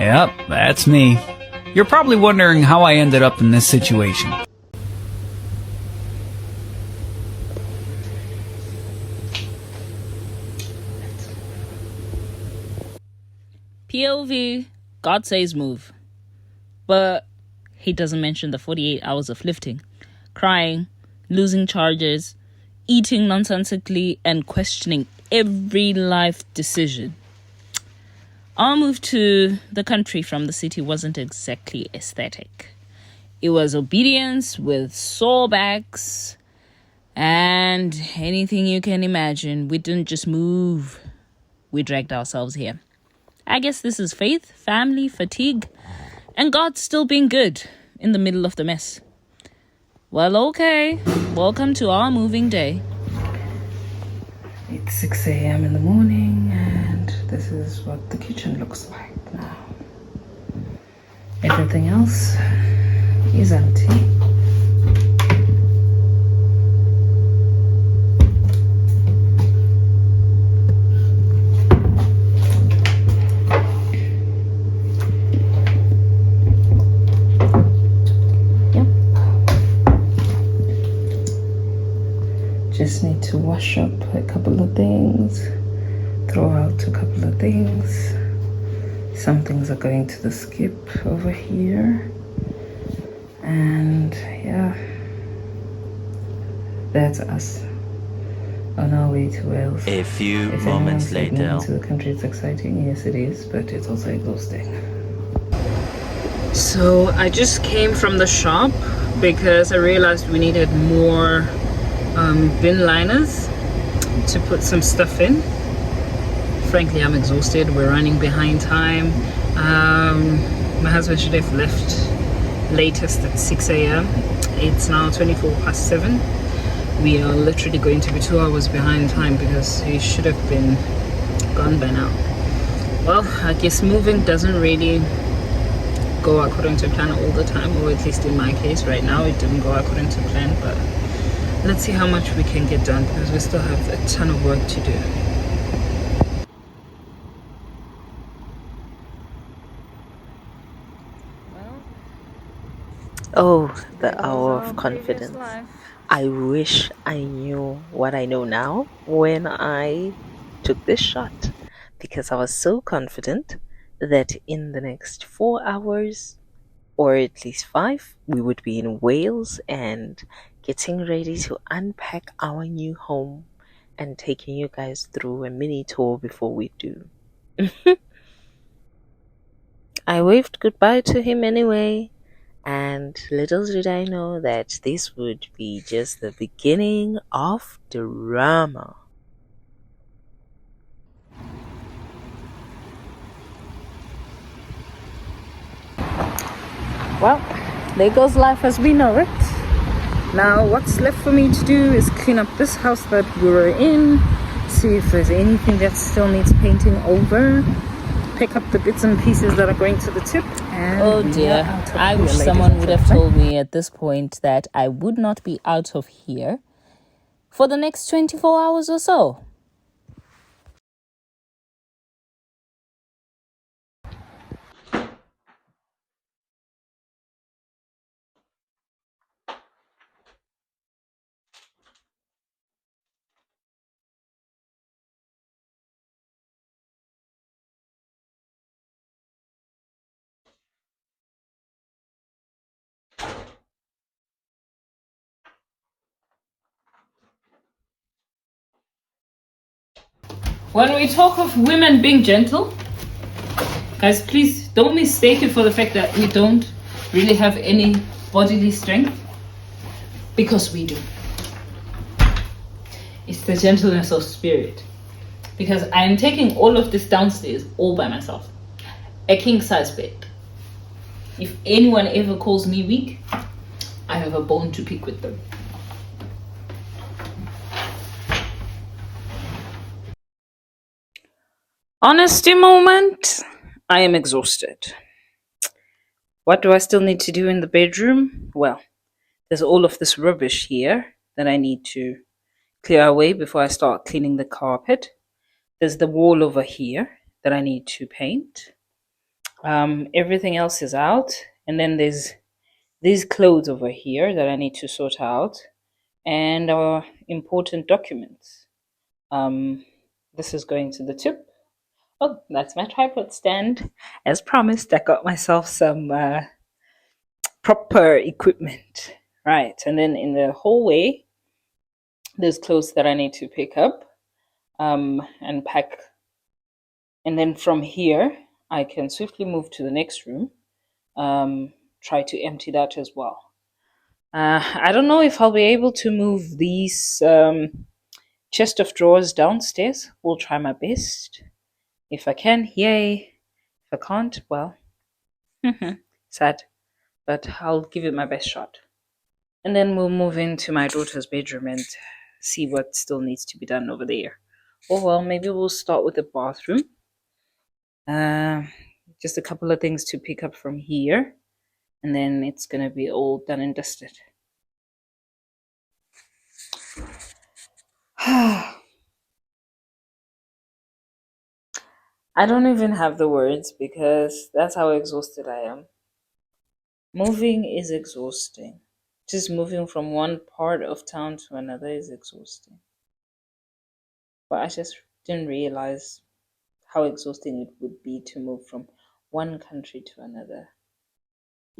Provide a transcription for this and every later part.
Yep, that's me. You're probably wondering how I ended up in this situation. POV, God says move. But he doesn't mention the 48 hours of lifting, crying, losing charges, eating nonsensically, and questioning every life decision. Our move to the country from the city wasn't exactly aesthetic. It was obedience with sore backs and anything you can imagine. We didn't just move. We dragged ourselves here. I guess this is faith, family, fatigue, and God still being good in the middle of the mess. Well, okay. Welcome to our moving day. It's 6 a.m. in the morning, and this is what the kitchen looks like now. Everything else is empty. Just need to wash up a couple of things, throw out a couple of things. Some things are going to the skip over here. And yeah, that's us on our way to Wales. A few moments later. Moving to the country, it's exciting. Yes, it is, but it's also exhausting. So I just came from the shop because I realized we needed more bin liners to put some stuff in. Frankly, I'm exhausted. We're running behind time. My husband should have left latest at 6 a.m. It's now 7:24. We are literally going to be 2 hours behind time because he should have been gone by now. Well, I guess moving doesn't really go according to plan all the time, or at least in my case right now it didn't go according to plan, but let's see how much we can get done because we still have a ton of work to do. Oh, the hour of confidence. I wish I knew what I know now when I took this shot, because I was so confident that in the next 4 hours, or at least 5, we would be in Wales and getting ready to unpack our new home and taking you guys through a mini tour before we do. I waved goodbye to him anyway, and little did I know that this would be just the beginning of drama. Well, there goes life as we know it. Now what's left for me to do is clean up this house that we were in, see if there's anything that still needs painting over, pick up the bits and pieces that are going to the tip, and Oh dear, I wish someone would have told me at this point that I would not be out of here for the next 24 hours or so. When we talk of women being gentle, guys, please don't mistake it for the fact that we don't really have any bodily strength, because we do. It's the gentleness of spirit, because I am taking all of this downstairs all by myself. A king size bed. If anyone ever calls me weak, I have a bone to pick with them. Honesty moment. I am exhausted. What do I still need to do in the bedroom? Well, there's all of this rubbish here that I need to clear away before I start cleaning the carpet. There's the wall over here that I need to paint. Everything else is out, and then there's these clothes over here that I need to sort out, and our important documents. Um, this is going to the tip. Oh, that's my tripod stand. As promised, I got myself some proper equipment. Right, and then in the hallway, there's clothes that I need to pick up and pack. And then from here, I can swiftly move to the next room, try to empty that as well. I don't know if I'll be able to move these chest of drawers downstairs. We'll try my best. If I can, yay. If I can't, well, sad. But I'll give it my best shot. And then we'll move into my daughter's bedroom and see what still needs to be done over there. Oh well, maybe we'll start with the bathroom. Just a couple of things to pick up from here, and then it's gonna be all done and dusted. I don't even have the words because that's how exhausted I am. Moving is exhausting. Just moving from one part of town to another is exhausting. But I just didn't realize how exhausting it would be to move from one country to another.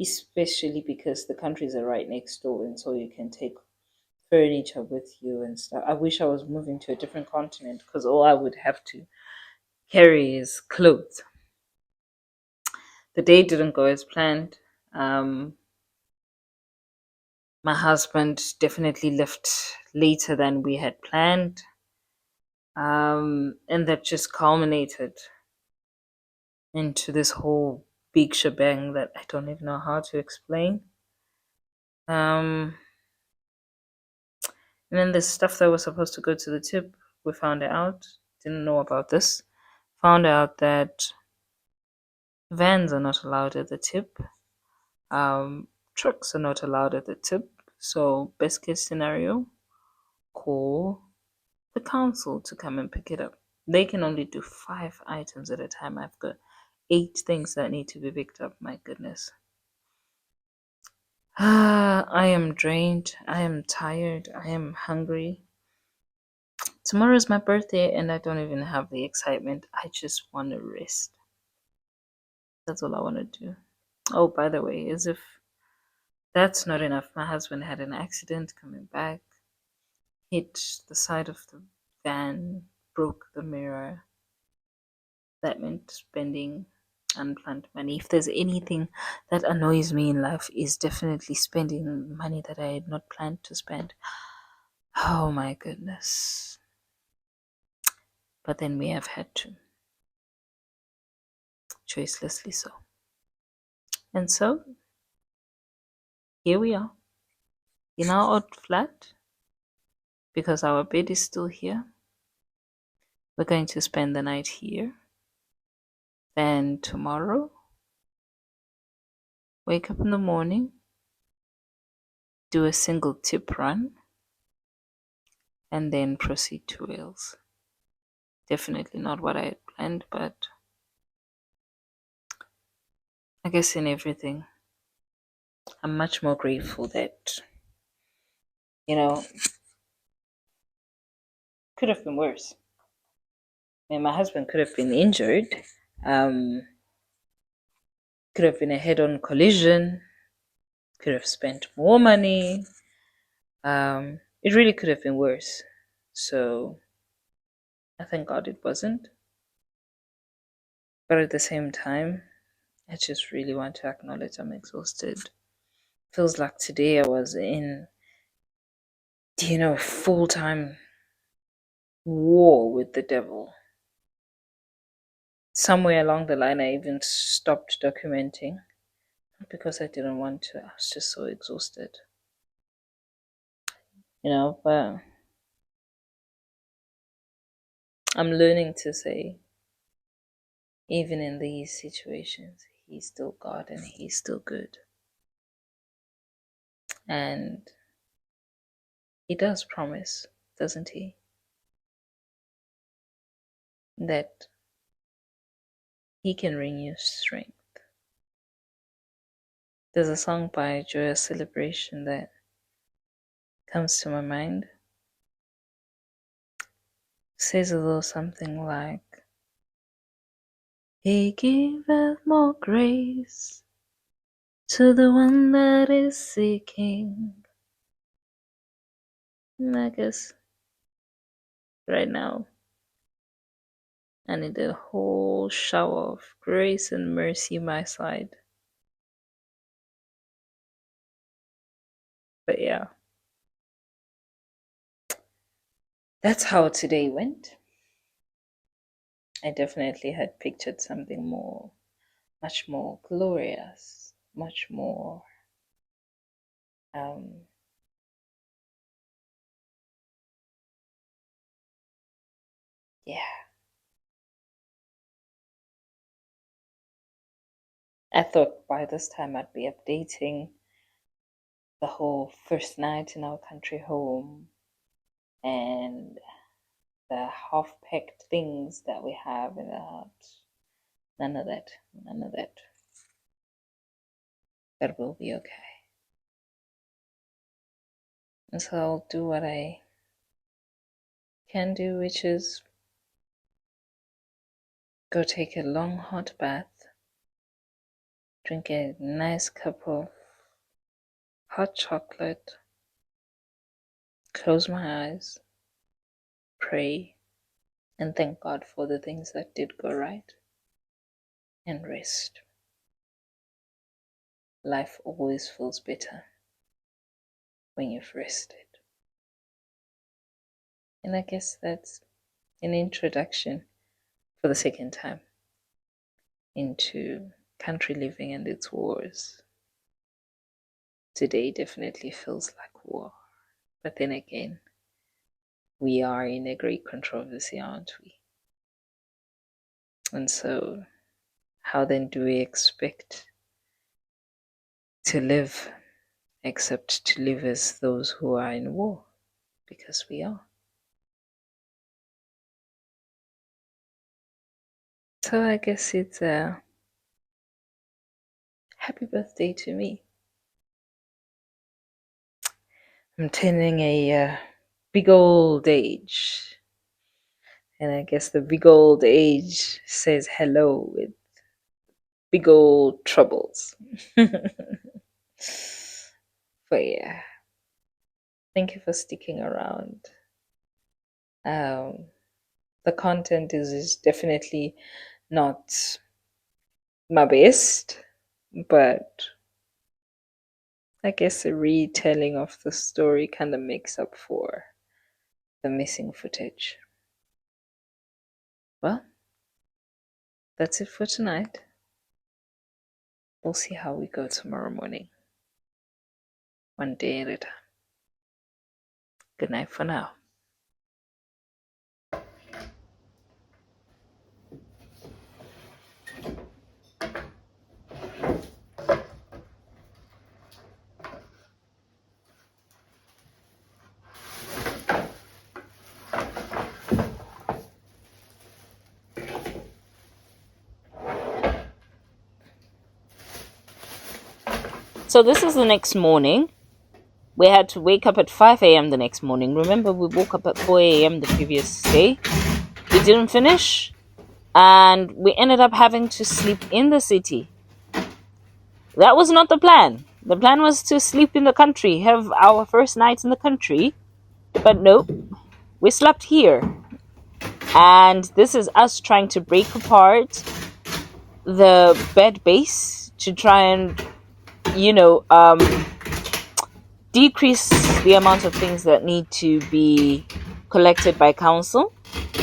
Especially because the countries are right next door, and so you can take furniture with you and stuff. I wish I was moving to a different continent because all I would have to carry is clothes. The day didn't go as planned. My husband definitely left later than we had planned. And that just culminated into this whole big shebang that I don't even know how to explain. And then the stuff that was supposed to go to the tip, we found out, didn't know about this, found out that vans are not allowed at the tip, trucks are not allowed at the tip. So best case scenario, call the council to come and pick it up. They can only do 5 items at a time. I've got 8 things that need to be picked up. My goodness. I am drained. I am tired. I am hungry. Tomorrow is my birthday and I don't even have the excitement. I just want to rest. That's all I want to do. Oh, by the way, as if that's not enough, my husband had an accident coming back, hit the side of the van, broke the mirror. That meant spending unplanned money. If there's anything that annoys me in life, is definitely spending money that I had not planned to spend. Oh my goodness. But then we have had to. Choicelessly so. And so, here we are. In our odd flat, because our bed is still here. We're going to spend the night here. Then tomorrow, wake up in the morning, do a single tip run, and then proceed to Wales. Definitely not what I had planned, but I guess in everything, I'm much more grateful that, could have been worse. I mean, my husband could have been injured, could have been a head-on collision, could have spent more money. It really could have been worse. So I thank God it wasn't. But at the same time, I just really want to acknowledge I'm exhausted. Feels like today I was in, full-time war with the devil. Somewhere along the line, I even stopped documenting. Not because I didn't want to, I was just so exhausted. But I'm learning to say, even in these situations, He's still God and He's still good. And He does promise, doesn't He? That He can bring you strength. There's a song by Joyous Celebration that comes to my mind. It says a little something like, He giveth more grace to the one that is seeking. And I guess right now I need a whole shower of grace and mercy my side. But yeah, that's how today went. I definitely had pictured something much more glorious, much more yeah. I thought by this time I'd be updating the whole first night in our country home and the half-packed things that we have in the house. None of that. None of that. But we'll be okay. And so I'll do what I can do, which is go take a long hot bath, drink a nice cup of hot chocolate, close my eyes, pray, and thank God for the things that did go right, and rest. Life always feels better when you've rested. And I guess that's an introduction for the second time into country living and its wars. Today definitely feels like war. But then again, we are in a great controversy, aren't we? And so, how then do we expect to live except to live as those who are in war? Because we are. So I guess it's a happy birthday to me. I'm turning a big old age. And I guess the big old age says hello with big old troubles. But yeah, thank you for sticking around. The content is definitely not my best, but I guess a retelling of the story kind of makes up for the missing footage. Well, that's it for tonight. We'll see how we go tomorrow morning. One day at a time. Good night for now. So this is the next morning. We had to wake up at 5 a.m. the next morning. Remember, we woke up at 4 a.m. the previous day. We didn't finish, and we ended up having to sleep in the city. That was not the plan. The plan was to sleep in the country, have our first night in the country. But nope, we slept here. And this is us trying to break apart the bed base to try and decrease the amount of things that need to be collected by council.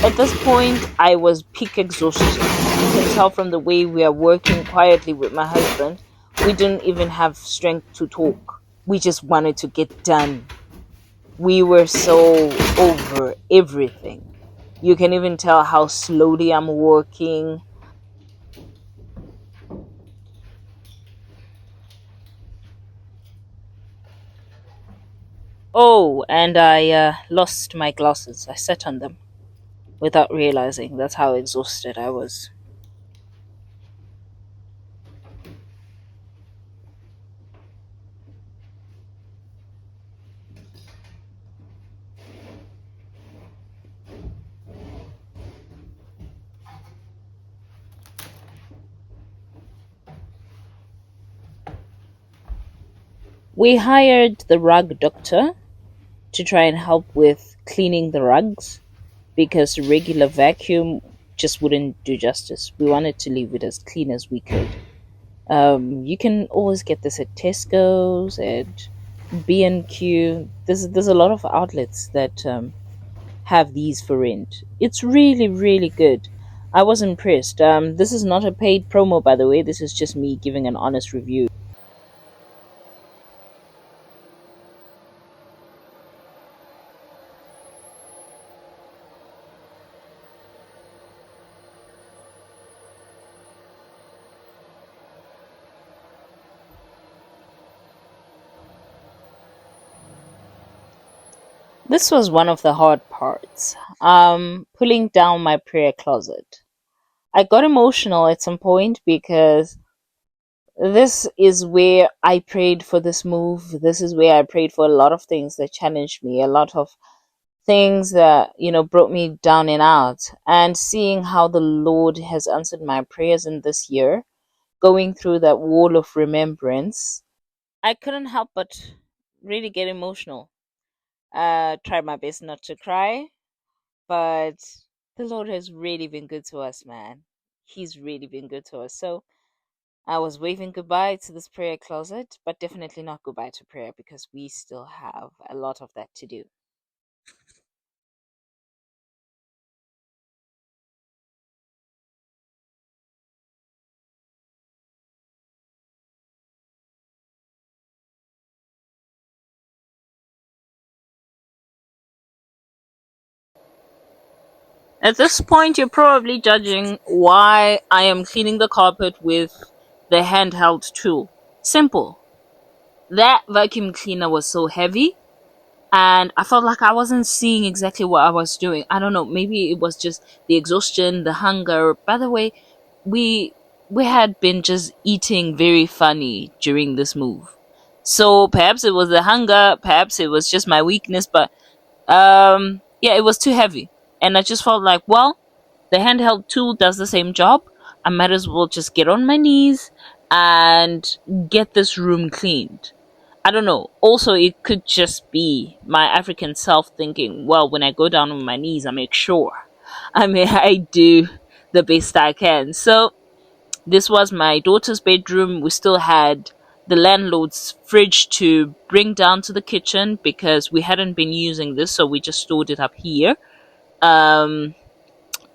At this point, I was peak exhaustion. You can tell from the way we are working quietly with my husband, we didn't even have strength to talk. We just wanted to get done. We were so over everything. You can even tell how slowly I'm working. Oh, and I lost my glasses. I sat on them without realizing. That's how exhausted I was. We hired the rug doctor to try and help with cleaning the rugs because regular vacuum just wouldn't do justice. We wanted to leave it as clean as we could. You can always get this at Tesco's, at B&Q. There's a lot of outlets that have these for rent. It's really, really good. I was impressed. This is not a paid promo, by the way. This is just me giving an honest review. This was one of the hard parts. Pulling down my prayer closet. I got emotional at some point because this is where I prayed for this move. This is where I prayed for a lot of things that challenged me, a lot of things that, brought me down and out. And seeing how the Lord has answered my prayers in this year, going through that wall of remembrance, I couldn't help but really get emotional. Tried my best not to cry, but the Lord has really been good to us, man. He's really been good to us. So I was waving goodbye to this prayer closet, but definitely not goodbye to prayer because we still have a lot of that to do. At this point, you're probably judging why I am cleaning the carpet with the handheld tool. Simple. That vacuum cleaner was so heavy, and I felt like I wasn't seeing exactly what I was doing. I don't know, maybe it was just the exhaustion, the hunger. By the way, we we had been just eating very funny during this move. So perhaps it was the hunger, perhaps it was just my weakness, but yeah, it was too heavy. And I just felt like, well, the handheld tool does the same job. I might as well just get on my knees and get this room cleaned. I don't know. Also, it could just be my African self thinking, well, when I go down on my knees, I make sure. I do the best I can. So, this was my daughter's bedroom. We still had the landlord's fridge to bring down to the kitchen because we hadn't been using this, so we just stored it up here. Um,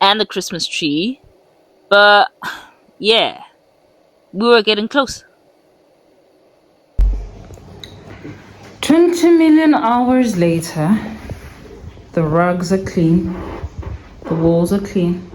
and the Christmas tree. But yeah, we were getting close. 20 million hours later, the rugs are clean, the walls are clean,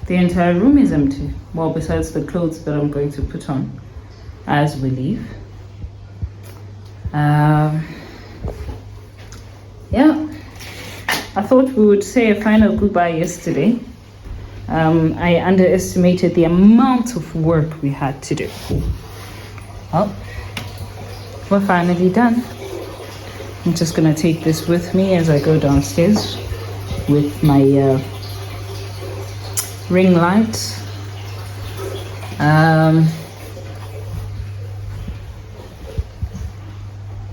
the entire room is empty. Well, besides the clothes that I'm going to put on as we leave. Yeah, I thought we would say a final goodbye yesterday. I underestimated the amount of work we had to do. Well, we're finally done. I'm just gonna take this with me as I go downstairs with my ring light.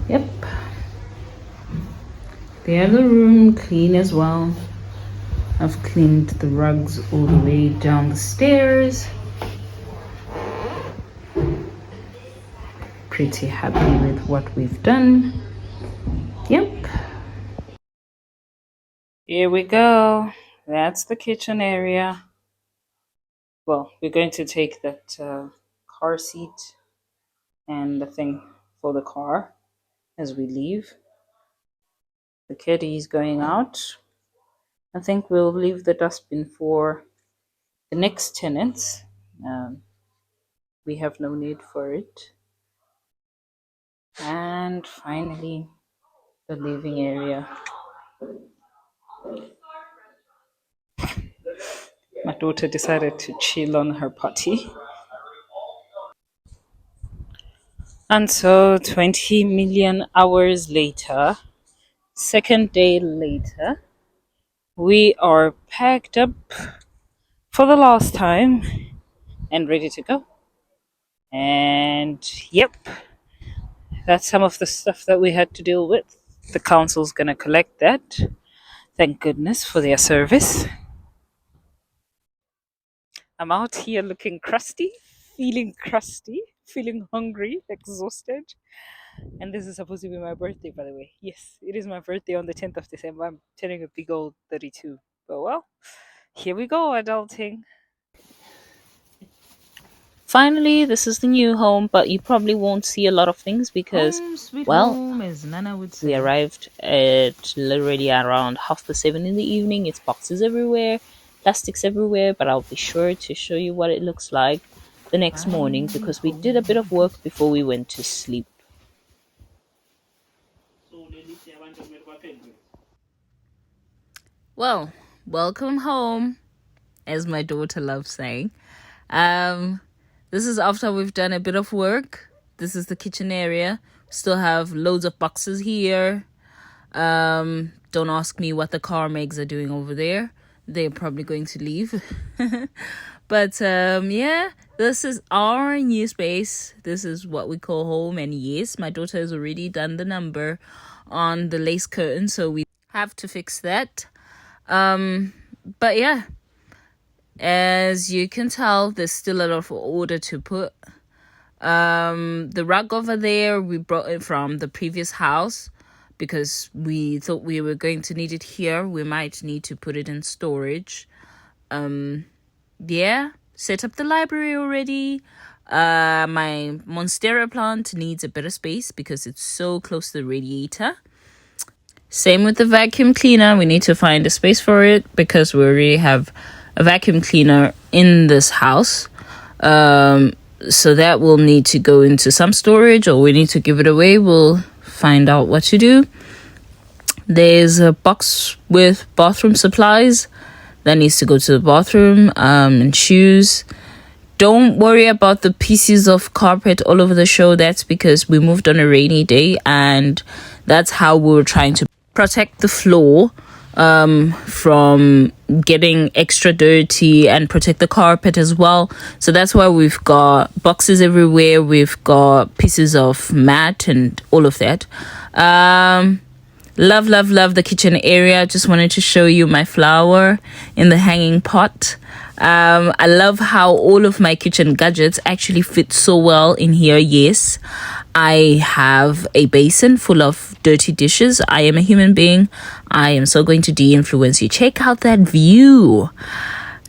Yep. The other room clean as well. I've cleaned the rugs all the way down the stairs. Pretty happy with what we've done. Yep. Here we go. That's the kitchen area. Well, we're going to take that car seat and the thing for the car as we leave. The caddy is going out. I think we'll leave the dustbin for the next tenants. We have no need for it. And finally, the living area. My daughter decided to chill on her potty. And so 20 million hours later, second day later, we are packed up for the last time and ready to go. And yep, that's some of the stuff that we had to deal with. The council's gonna collect that. Thank goodness for their service. I'm out here looking crusty, feeling hungry, exhausted. And this is supposed to be my birthday, by the way. Yes, it is my birthday on the 10th of December. I'm turning a big old 32. But well, here we go, adulting. Finally, this is the new home, but you probably won't see a lot of things because, well, as Nana would we arrived at literally around 7:30 in the evening. It's boxes everywhere, plastics everywhere, but I'll be sure to show you what it looks like the next morning because we did a bit of work before we went to sleep. Well, welcome home, as my daughter loves saying. This is after we've done a bit of work. This is the kitchen area. Still have loads of boxes here. Don't ask me what the car mags are doing over there. They're probably going to leave. But yeah, this is our new space. This is what we call home. And yes, my daughter has already done the number on the lace curtain, so we have to fix that. But yeah, as you can tell, there's still a lot of order to put. The rug over there, we brought it from the previous house because we thought we were going to need it here. We might need to put it in storage. Yeah, set up the library already. My monstera plant needs a better space because it's so close to the radiator. Same with the vacuum cleaner. We need to find a space for it because we already have a vacuum cleaner in this house. So that will need to go into some storage or we need to give it away. We'll find out what to do. There's a box with bathroom supplies that needs to go to the bathroom, and shoes. Don't worry about the pieces of carpet all over the show. That's because we moved on a rainy day and that's how we were trying to protect the floor from getting extra dirty and protect the carpet as well. So that's why we've got boxes everywhere. We've got pieces of mat and all of that. Love the kitchen area. Just wanted to show you my flower in the hanging pot. I love how all of my kitchen gadgets actually fit so well in here. Yes, I have a basin full of dirty dishes. I am a human being. I am so going to de-influence you. Check out that view.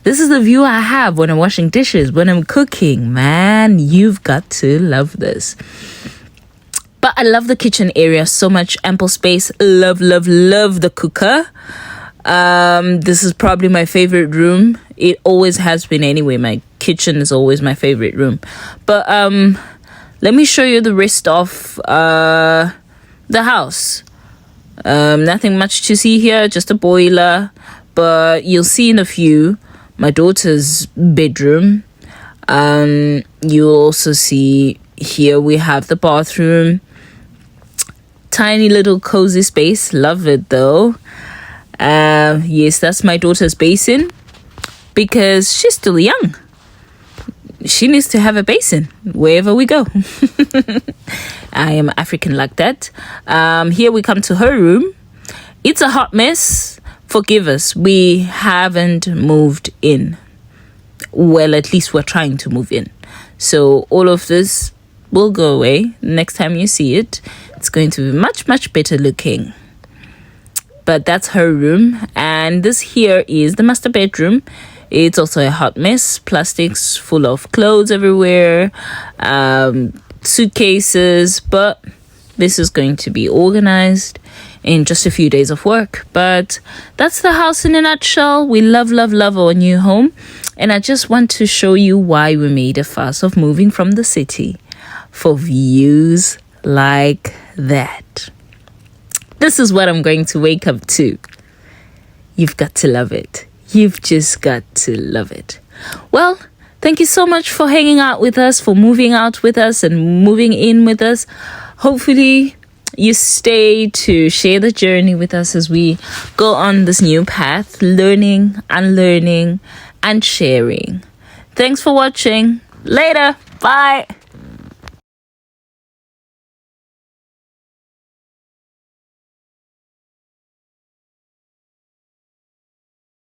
This is the view I have when I'm washing dishes, when I'm cooking. Man, you've got to love this. But I love the kitchen area so much. Ample space. Love the cooker. This is probably my favorite room. It always has been anyway. My kitchen is always my favorite room. But let me show you the rest of the house. Nothing much to see here, just a boiler. But you'll see in a few my daughter's bedroom. You'll also see here we have the bathroom. Tiny little cozy space. Love it though. Yes, that's my daughter's basin because she's still young. She needs to have a basin wherever we go. I am African like that. Here we come to her room. It's a hot mess. Forgive us. We haven't moved in. Well, at least we're trying to move in. So all of this will go away. Next time you see it, it's going to be much better looking. But that's her room. And this here is the master bedroom. It's also a hot mess. Plastics full of clothes everywhere. Suitcases. But this is going to be organized in just a few days of work. But that's the house in a nutshell. We love our new home. And I just want to show you why we made a fuss of moving from the city. For views like that. This is what I'm going to wake up to. You've got to love it. You've just got to love it. Well, thank you so much for hanging out with us, for moving out with us and moving in with us. Hopefully you stay to share the journey with us as we go on this new path, learning, unlearning, and sharing. Thanks for watching. Later. Bye.